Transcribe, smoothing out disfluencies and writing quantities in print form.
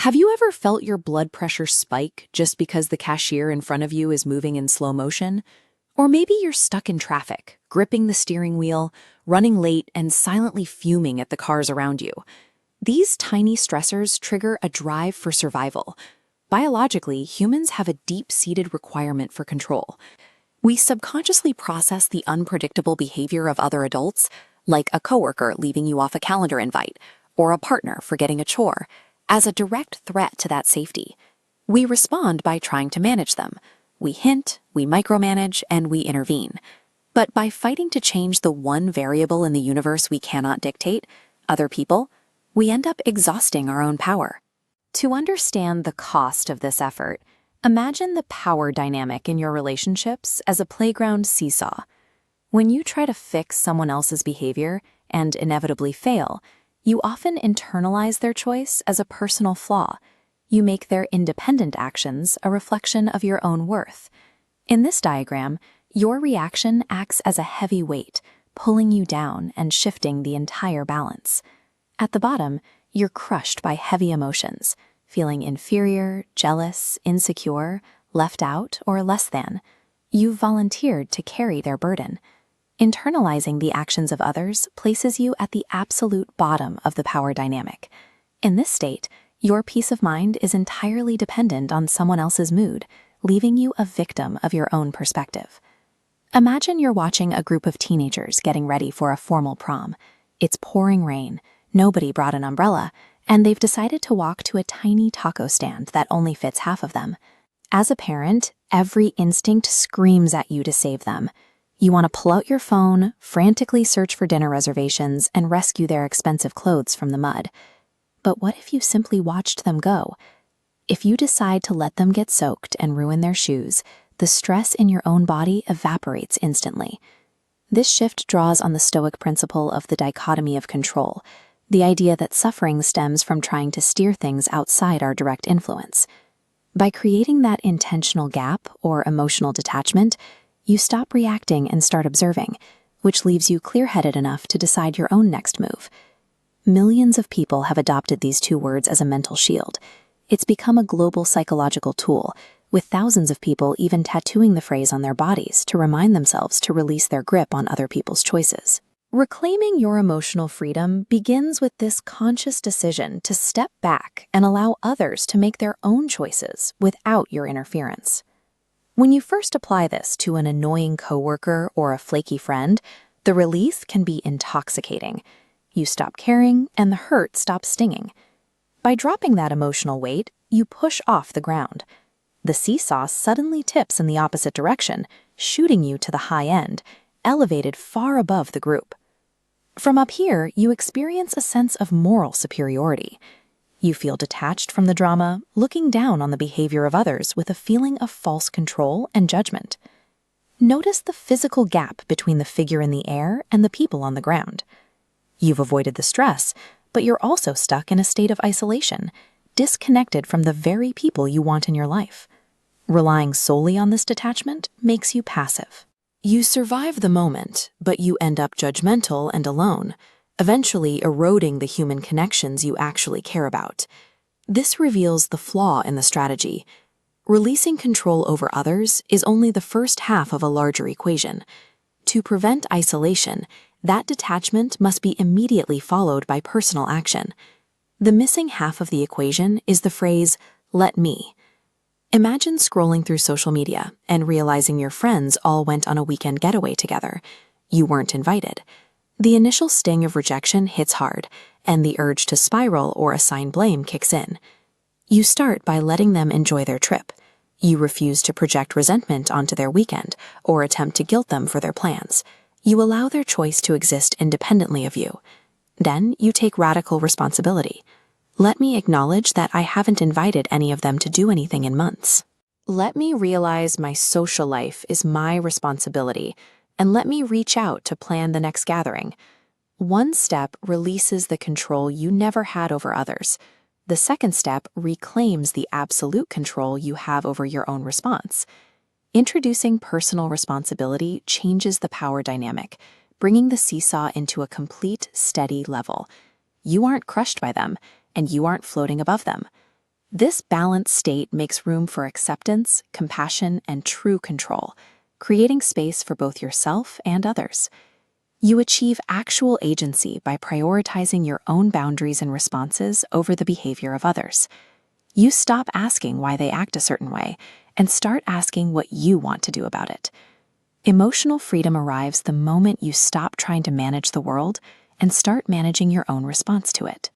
Have you ever felt your blood pressure spike just because the cashier in front of you is moving in slow motion? Or maybe you're stuck in traffic, gripping the steering wheel, running late, and silently fuming at the cars around you. These tiny stressors trigger a drive for survival. Biologically, humans have a deep-seated requirement for control. We subconsciously process the unpredictable behavior of other adults, like a coworker leaving you off a calendar invite, or a partner forgetting a chore, as a direct threat to that safety. We respond by trying to manage them. We hint, we micromanage, and we intervene. But by fighting to change the one variable in the universe we cannot dictate, other people, we end up exhausting our own power. To understand the cost of this effort, imagine the power dynamic in your relationships as a playground seesaw. When you try to fix someone else's behavior and inevitably fail, you often internalize their choice as a personal flaw. You make their independent actions a reflection of your own worth. In this diagram, your reaction acts as a heavy weight, pulling you down and shifting the entire balance. At the bottom, you're crushed by heavy emotions, feeling inferior, jealous, insecure, left out, or less than. You've volunteered to carry their burden. Internalizing the actions of others places you at the absolute bottom of the power dynamic. In this state, your peace of mind is entirely dependent on someone else's mood, leaving you a victim of your own perspective. Imagine you're watching a group of teenagers getting ready for a formal prom. It's pouring rain, nobody brought an umbrella, and they've decided to walk to a tiny taco stand that only fits half of them. As a parent, every instinct screams at you to save them. You want to pull out your phone, frantically search for dinner reservations, and rescue their expensive clothes from the mud. But what if you simply watched them go? If you decide to let them get soaked and ruin their shoes, the stress in your own body evaporates instantly. This shift draws on the Stoic principle of the dichotomy of control, the idea that suffering stems from trying to steer things outside our direct influence. By creating that intentional gap or emotional detachment, you stop reacting and start observing, which leaves you clear-headed enough to decide your own next move. Millions of people have adopted these two words as a mental shield. It's become a global psychological tool, with thousands of people even tattooing the phrase on their bodies to remind themselves to release their grip on other people's choices. Reclaiming your emotional freedom begins with this conscious decision to step back and allow others to make their own choices without your interference. When you first apply this to an annoying coworker or a flaky friend, the release can be intoxicating. You stop caring, and the hurt stops stinging. By dropping that emotional weight, you push off the ground. The seesaw suddenly tips in the opposite direction, shooting you to the high end, elevated far above the group. From up here, you experience a sense of moral superiority. You feel detached from the drama, looking down on the behavior of others with a feeling of false control and judgment. Notice the physical gap between the figure in the air and the people on the ground. You've avoided the stress, but you're also stuck in a state of isolation, disconnected from the very people you want in your life. Relying solely on this detachment makes you passive. You survive the moment, but you end up judgmental and alone, eventually eroding the human connections you actually care about. This reveals the flaw in the strategy. Releasing control over others is only the first half of a larger equation. To prevent isolation, that detachment must be immediately followed by personal action. The missing half of the equation is the phrase, "let me." Imagine scrolling through social media and realizing your friends all went on a weekend getaway together. You weren't invited. The initial sting of rejection hits hard, and the urge to spiral or assign blame kicks in. You start by letting them enjoy their trip. You refuse to project resentment onto their weekend or attempt to guilt them for their plans. You allow their choice to exist independently of you. Then you take radical responsibility. Let me acknowledge that I haven't invited any of them to do anything in months. Let me realize my social life is my responsibility, and let me reach out to plan the next gathering. One step releases the control you never had over others. The second step reclaims the absolute control you have over your own response. Introducing personal responsibility changes the power dynamic, bringing the seesaw into a complete, steady level. You aren't crushed by them, and you aren't floating above them. This balanced state makes room for acceptance, compassion, and true control, creating space for both yourself and others. You achieve actual agency by prioritizing your own boundaries and responses over the behavior of others. You stop asking why they act a certain way and start asking what you want to do about it. Emotional freedom arrives the moment you stop trying to manage the world and start managing your own response to it.